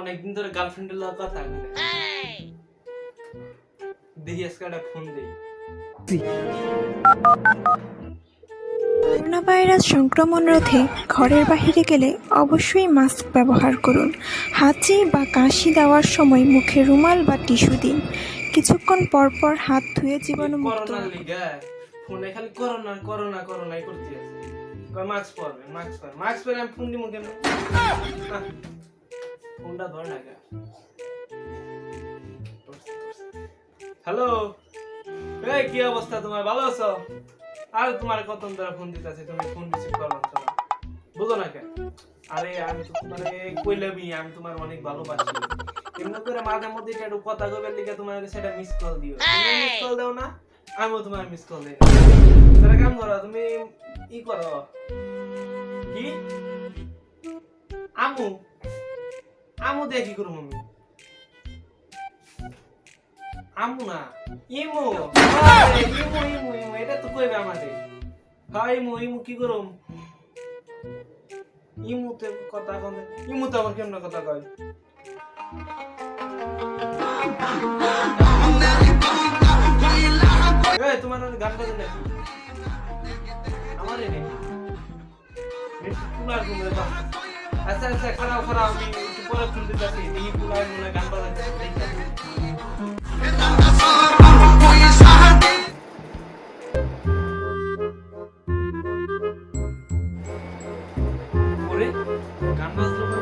অনেকদিন ধরে গার্লফ্রেন্ডের লগে কথা কই না। দেখি আজকে একটা ফোন দেই। করোনা ভাইরাস সংক্রমণ রোধে ঘরের বাহিরে গেলে অবশ্যই মাস্ক ব্যবহার করুন। হাঁচি বা কাশি দেওয়ার সময় মুখে রুমাল বা টিস্যু দিন। কিছুক্ষণ পর পর হাত ধুয়ে জীবাণুমুক্ত করোনার রাখুন। লিগা ফোনে খালি করোনা করোনা করোনাই করতে আছে। কয় মাস্ক পরবেন মাস্ক পরে আমি ফোন দিমু কেমনে? ফোনটা ধর না কে। হ্যালো, এই কি অবস্থা তোমার, ভালো আছো? আর তোমার কত ধরে ফোন দিতেছি, তুমি ফোন রিসিভ করছো না, বুঝো না কেন? আরে আমি তো তোমারে কইলামই আমি তোমার অনেক ভালোবাসি। এমন করে মাঝে মধ্যে একটু কথা কইবার লিগে তোমার সেটা মিস কল দিও। তুমি মিস কল দাও না, আমিও তোমার মিস কল দেই। তাহলে কাম করো, তুমি ই করো কি আমু আমু দিয়ে কি করবো আমি? আমু না ইমু, ইমু ইমু ইমু এটা তো কইবে আমাদের। হ্যাঁ ইমু কি করুম? ইমুতে কথা কন, ইমুতে আবার কেমন কথা কয়? এই তোমার গান বাজে নাকি? আমারে নেই কুলার রুমে যাও। আচ্ছা খারাপ আমি একটু পরে ফোন দিতেছি। এই কুলার মনে গান বাজাইতেছে। ওরে গান বাজলো না,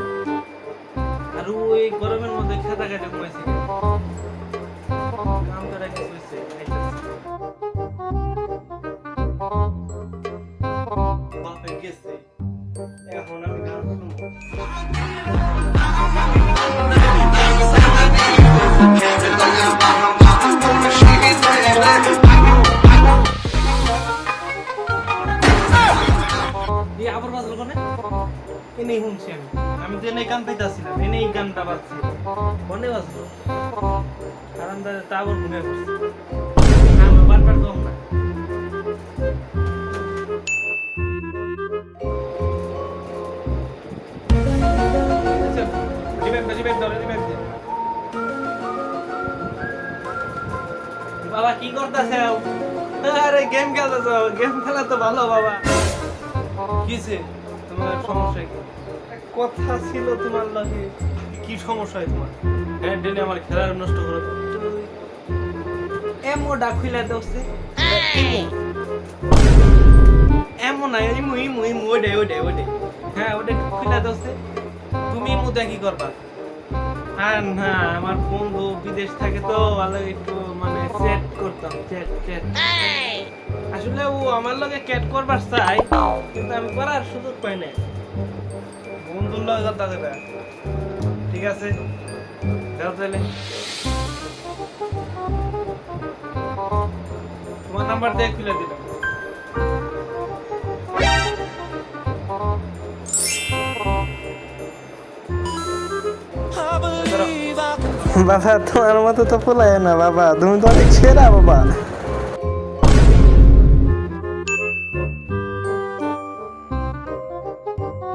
আর ওই গরমের মধ্যে খেতা কেটে ঘুমাইছে। কাম করে কি হইছে? বাপে গেছে, এখন আমি গান শুনবো। আবার বাজলো কোনে? এনেই শুনছি আমি তো এনেই গান পাইতেছিলাম, এনেই গানটা বাজছে কোনে বাজলো? কারণ তা আবার ঘুমিয়ে পড়ছে। আমি বারবার কম না। বাবা কি করতেছে? আরে গেম খেলতেছ? গেম খেলা তো ভালো বাবা। কিছে তোমার সমস্যা কি? কথা ছিল তোমার লাগে। কি সমস্যা হয় তোমার? হ্যাঁ ডেলি আমার খেলা নষ্ট করে দাও। এমো ডাকুইলা দোস্তে ইমো এমো না ইমো ইমো ইমো ওডে হ্যাঁ ওডে খুইলা দোস্তে। তুমি ইমো দেখি করবা? হ্যাঁ না আমার বন্ধু বিদেশ থাকে তো ভালো একটু মানে চ্যাট করতাম, চ্যাট। আসলে ও আমার লগে চ্যাট করবার চাই কিন্তু আমি করার সুযোগ পাই না। বন্ধুর লগে কথা কইবা? ঠিক আছে দাও তাহলে তোমার নাম্বার দিয়ে খুলে দিলাম। বাবা তোমার মতো তো পোলায় না বাবা, তুমি তো অনেক সেরা বাবা।